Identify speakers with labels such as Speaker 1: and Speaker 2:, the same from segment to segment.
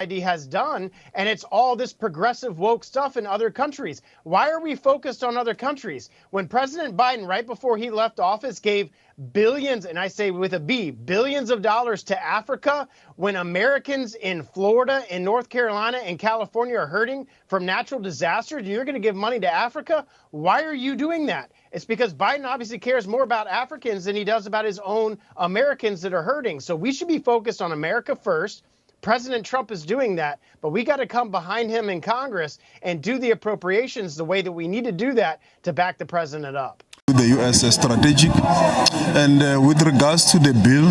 Speaker 1: ID has done, and it's all this progressive woke stuff in other countries. Why are we focused on other countries? When President Biden, right before he left office, gave billions, and I say with a B, billions of dollars to Africa, when Americans in Florida, in North Carolina, and California are hurting from natural disasters, you're going to give money to Africa? Why are you doing that? It's because Biden obviously cares more about Africans than he does about his own Americans that are hurting. So we should be focused on America first. President Trump is doing that, but we got to come behind him in Congress and do the appropriations the way that we need to do that to back the president up.
Speaker 2: The U.S. strategic, and with regards to the bill,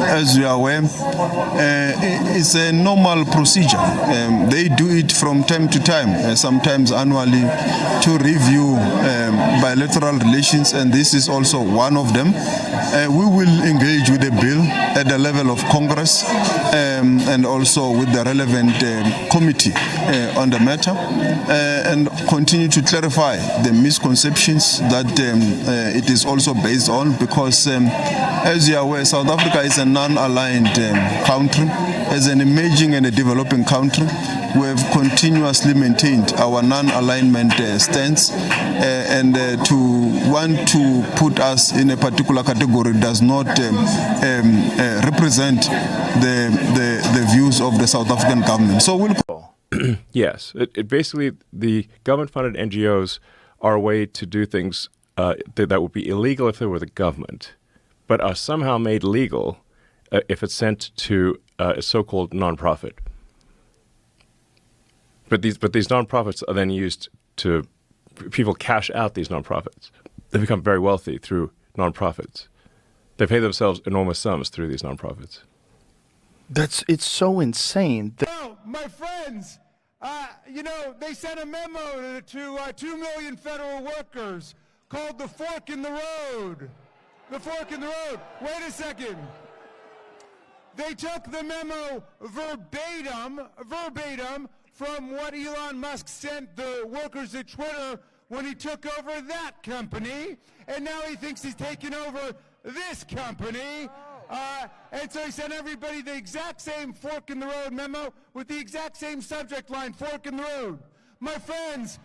Speaker 2: as you are aware, it's a normal procedure. They do it from time to time, sometimes annually, to review bilateral relations, and this is also one of them. We will engage with the bill at the level of Congress and also with the relevant committee on the matter, and continue to clarify the misconceptions that it is also based on, because as you are aware, South Africa is a non-aligned country. As an emerging and a developing country, we have continuously maintained our non-alignment stance, and to want to put us in a particular category does not represent the views of the South African government. So we'll
Speaker 3: Yes, it basically, the government-funded NGOs are a way to do things that would be illegal if they were the government, but are somehow made legal if it's sent to a so-called nonprofit. But these nonprofits are then used to, people cash out these nonprofits. They become very wealthy through nonprofits. They pay themselves enormous sums through these nonprofits.
Speaker 4: It's so insane.
Speaker 5: Well, my friends, you know, they sent a memo to 2 million federal workers called the fork in the road. The fork in the road. Wait a second. They took the memo verbatim from what Elon Musk sent the workers at Twitter when he took over that company, and now he thinks he's taken over this company. And so he sent everybody the exact same fork in the road memo with the exact same subject line, fork in the road. My friends,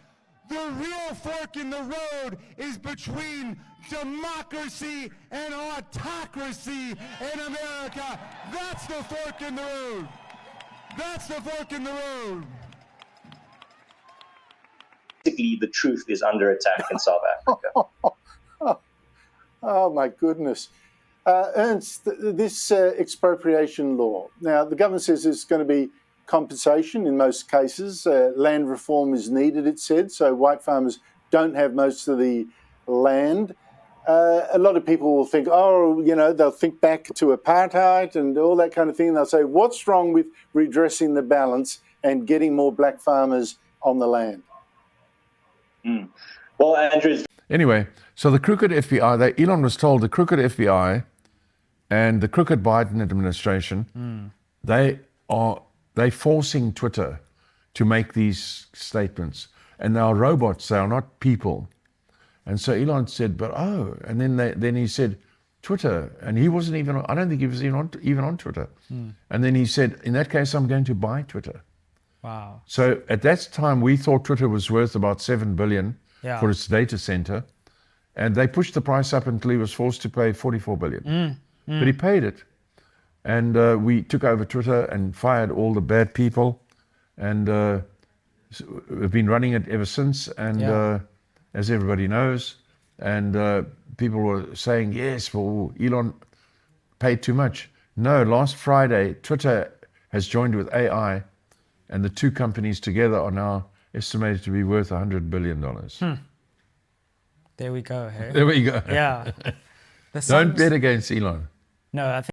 Speaker 5: the real fork in the road is between democracy and autocracy in America. That's the fork in the road. That's the fork in the road.
Speaker 6: Basically, the truth is under attack in South Africa.
Speaker 7: Oh my goodness. Ernst, this expropriation law, now the government says there's going to be compensation in most cases. Land reform is needed, it said, so white farmers don't have most of the land. A lot of people will think, oh, you know, they'll think back to apartheid and all that kind of thing. And they'll say, what's wrong with redressing the balance and getting more black farmers on the land?
Speaker 6: Well, Andrew.
Speaker 8: Anyway, so the crooked FBI, Elon was told the crooked FBI and the crooked Biden administration, they're forcing Twitter to make these statements. And they are robots, they are not people. And so Elon said, but and then he said, Twitter, and he wasn't even, I don't think he was even on Twitter. And then he said, in that case, I'm going to buy Twitter.
Speaker 9: Wow.
Speaker 8: So at that time, we thought Twitter was worth about $7 billion for its data center. And they pushed the price up until he was forced to pay $44 billion. But he paid it. And we took over Twitter and fired all the bad people. And we've been running it ever since. And as everybody knows, and people were saying, yes, well, Elon paid too much. No, last Friday, Twitter has joined with AI, and the two companies together are now estimated to be worth $100 billion.
Speaker 9: There we go. Hey?
Speaker 8: There we go.
Speaker 9: Yeah.
Speaker 8: Don't bet against Elon.
Speaker 9: No, I think